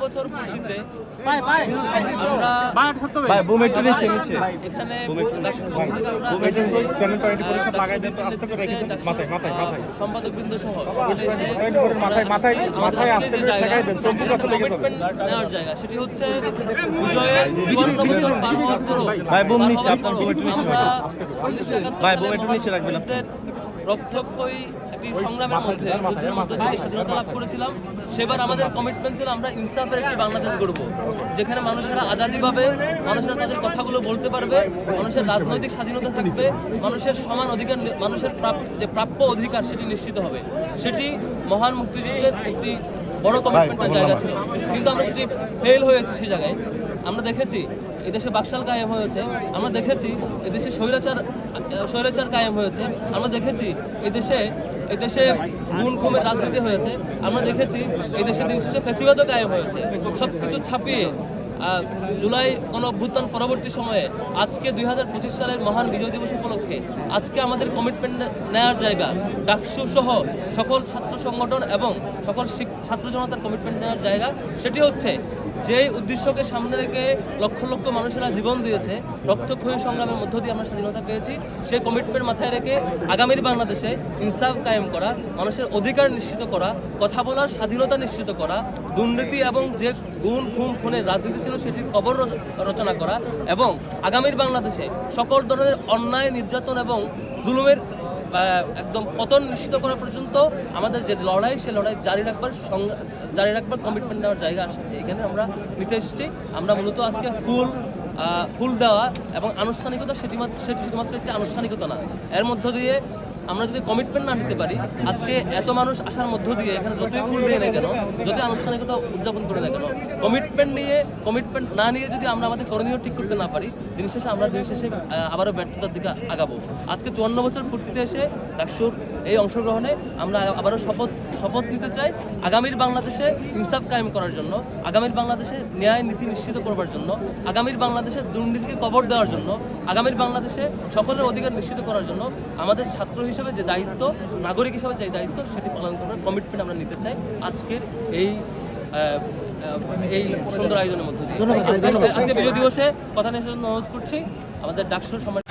বছর পূর্তিতে সম্পাদকবৃন্দ সহ নেওয়ার জায়গা সেটি হচ্ছে বিজয়ের 54 বছর পার হওয়ার পরও রক্তক্ষয়ী একটি সংগ্রামের মধ্যে স্বাধীনতা লাভ করেছিলাম। সেবার আমাদের কমিটমেন্ট ছিল আমরা ইনসাফের একটি বাংলাদেশ গড়ব, যেখানে মানুষেরা আজাদি পাবে, মানুষেরা তাদের কথাগুলো বলতে পারবে, মানুষের রাজনৈতিক স্বাধীনতা থাকবে, মানুষের সমান অধিকার, মানুষের যে প্রাপ্য অধিকার সেটি নিশ্চিত হবে। সেটি মহান মুক্তিযুদ্ধের একটি বড় কমিটমেন্টের জায়গা ছিল, কিন্তু আমরা সেটি ফেল হয়েছি। সেই জায়গায় আমরা দেখেছি এদেশে বাকশাল কায়েম হয়েছে, আমরা দেখেছি এদেশে স্বৈরাচার কায়েম হয়েছে, আমরা দেখেছি এদেশে গুণ খুনের রাজনীতি হয়েছে, আমরা দেখেছি এদেশে দিন শেষে ফ্যাসিবাদও কায়েম হয়েছে। সব কিছু ছাপিয়ে জুলাই গণঅভ্যুত্থান পরবর্তী সময়ে আজকে 2025 সালের মহান বিজয় দিবস উপলক্ষে আজকে আমাদের কমিটমেন্ট নেওয়ার জায়গা, ডাকসু সহ সকল ছাত্র সংগঠন এবং সকল ছাত্র জনতার কমিটমেন্ট নেওয়ার জায়গা, সেটি হচ্ছে যেই উদ্দেশ্যকে সামনে রেখে লক্ষ লক্ষ মানুষেরা জীবন দিয়েছে, রক্তক্ষয়ী সংগ্রামের মধ্য দিয়ে আমরা স্বাধীনতা পেয়েছি, সেই কমিটমেন্ট মাথায় রেখে আগামীর বাংলাদেশে ইনসাফ কায়েম করা, মানুষের অধিকার নিশ্চিত করা, কথা বলার স্বাধীনতা নিশ্চিত করা, দুর্নীতি এবং যে গুণ খুনের রাজনীতি ছিল সেটির কবর রচনা করা এবং আগামীর বাংলাদেশে সকল ধরনের অন্যায়, নির্যাতন এবং জুলুমের একদম পতন নিশ্চিত করা পর্যন্ত আমাদের যে লড়াই, সে লড়াই জারি রাখবার কমিটমেন্ট নেওয়ার জায়গা এখানে আমরা নিতে এসেছি। আমরা মূলত আজকে ফুল দেওয়া এবং আনুষ্ঠানিকতা সেটি শুধুমাত্র একটি আনুষ্ঠানিকতা না, এর মধ্য দিয়ে আমরা যদি কমিটমেন্ট না নিতে পারি, আজকে এত মানুষ আসার মধ্য দিয়ে এখানে যতই ফুল দিয়ে না কেন, যতই আনুষ্ঠানিকতা উদযাপন করে না কেন, কমিটমেন্ট না নিয়ে যদি আমরা আমাদের করণীয় ঠিক করতে না পারি, দিন শেষে আবারও ব্যর্থতার দিকে আগাবো। আজকে 54 বছর পূর্তিতে এসে ডাকসুর এই অংশগ্রহণে আমরা আবারও শপথ নিতে চাই আগামীর বাংলাদেশে ইনসাফ কায়েম করার জন্য, আগামীর বাংলাদেশে ন্যায় নীতি নিশ্চিত করবার জন্য, আগামীর বাংলাদেশে দুর্নীতিকে কবর দেওয়ার জন্য, আগামীর বাংলাদেশে সকলের অধিকার নিশ্চিত করার জন্য আমাদের ছাত্র হিসেবে যে দায়িত্ব, নাগরিক হিসেবে যে দায়িত্ব, সেটি পালন করার কমিটমেন্ট আমরা নিতে চাই আজকের এই সুন্দর আয়োজনের মধ্যে দিয়ে। আজকে বিজয় দিবসে কথা নিয়ে অনুরোধ করছি আমাদের ডাকসুর সমাজ।